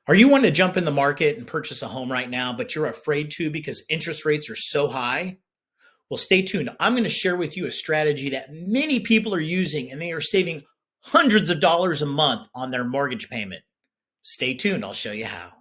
Are you wanting to jump in the market and purchase a home right now, but you're afraid to because interest rates are so high? Well, stay tuned. I'm going to share with you a strategy that many people are using and they are saving hundreds of dollars a month on their mortgage payment. Stay tuned. I'll show you how.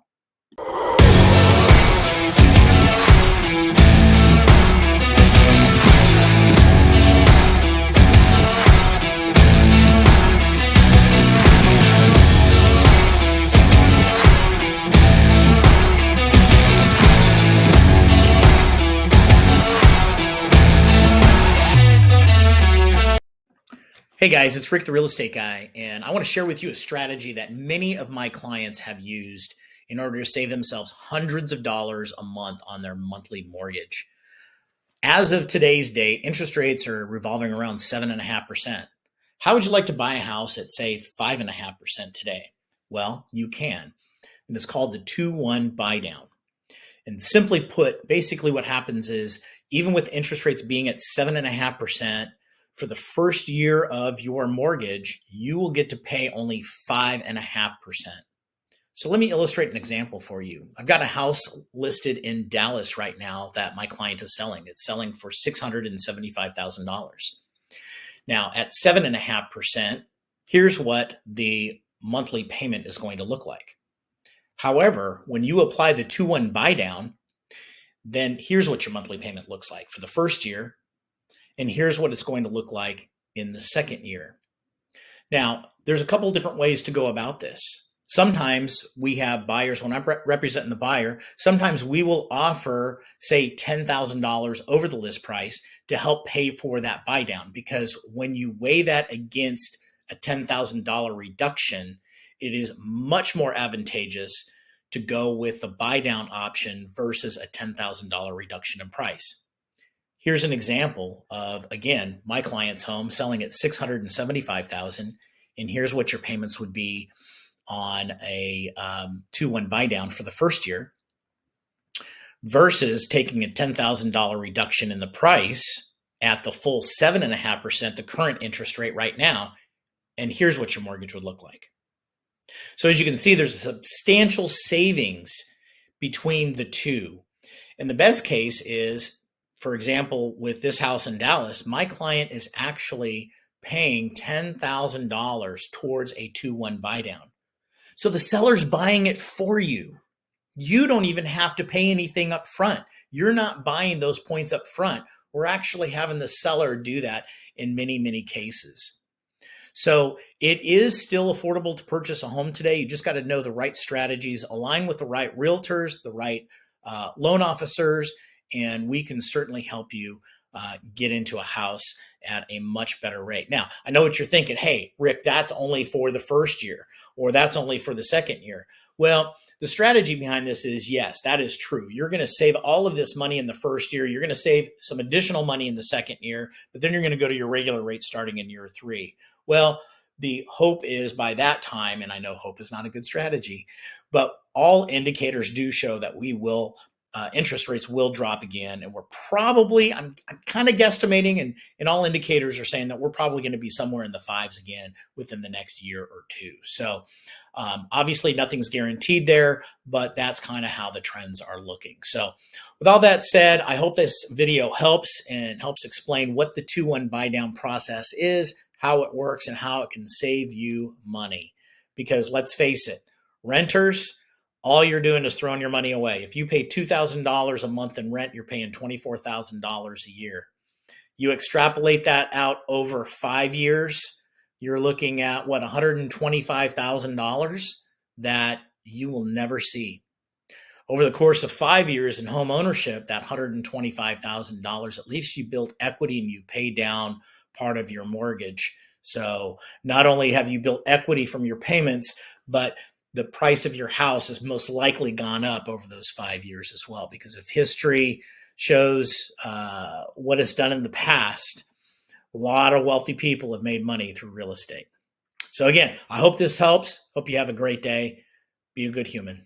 Hey guys, it's Rick the Real Estate Guy, and I want to share with you a strategy that many of my clients have used in order to save themselves hundreds of dollars a month on their monthly mortgage. As of today's date, interest rates are revolving around 7.5%. How would you like to buy a house at, say, 5.5% today? Well, you can. And it's called the 2-1 Buydown. And simply put, basically what happens is even with interest rates being at 7.5%, for the first year of your mortgage, you will get to pay only 5.5%. So let me illustrate an example for you. I've got a house listed in Dallas right now that my client is selling. It's selling for $675,000. Now at 7.5%, here's what the monthly payment is going to look like. However, when you apply the 2-1 Buydown, then here's what your monthly payment looks like for the first year. And here's what it's going to look like in the second year. Now, there's a couple of different ways to go about this. Sometimes we have buyers, when I'm representing the buyer, sometimes we will offer, say, $10,000 over the list price to help pay for that buy down. Because when you weigh that against a $10,000 reduction, it is much more advantageous to go with the buy down option versus a $10,000 reduction in price. Here's an example of, again, my client's home selling at $675,000, and here's what your payments would be on a 2-1 buy down for the first year versus taking a $10,000 reduction in the price at the full 7.5%, the current interest rate right now, and here's what your mortgage would look like. So as you can see, there's a substantial savings between the two. And the best case is, for example, with this house in Dallas, my client is actually paying $10,000 towards a 2-1 buy down. So the seller's buying it for you. You don't even have to pay anything up front. You're not buying those points up front. We're actually having the seller do that in many, many cases. So it is still affordable to purchase a home today. You just got to know the right strategies, align with the right realtors, the right loan officers, and we can certainly help you get into a house at a much better rate. Now, I know what you're thinking. Hey, Rick, that's only for the first year, or that's only for the second year. Well, the strategy behind this is, yes, that is true. You're going to save all of this money in the first year. You're going to save some additional money in the second year, but then you're going to go to your regular rate starting in year 3. Well, the hope is by that time, and I know hope is not a good strategy, but all indicators do show that we will interest rates will drop again. And we're probably, I'm kind of guesstimating, and all indicators are saying that we're probably going to be somewhere in the 5s again within the next year or two. So obviously nothing's guaranteed there, but that's kind of how the trends are looking. So with all that said, I hope this video helps and helps explain what the 2-1 buy down process is, how it works, and how it can save you money. Because let's face it, renters, all you're doing is throwing your money away. If you pay $2,000 a month in rent, you're paying $24,000 a year. You extrapolate that out over 5 years, you're looking at what, $125,000 that you will never see. Over the course of 5 years in home ownership, that $125,000, at least you built equity and you pay down part of your mortgage. So not only have you built equity from your payments, but the price of your house has most likely gone up over those 5 years as well. Because if history shows what it's done in the past, a lot of wealthy people have made money through real estate. So again, I hope this helps. Hope you have a great day. Be a good human.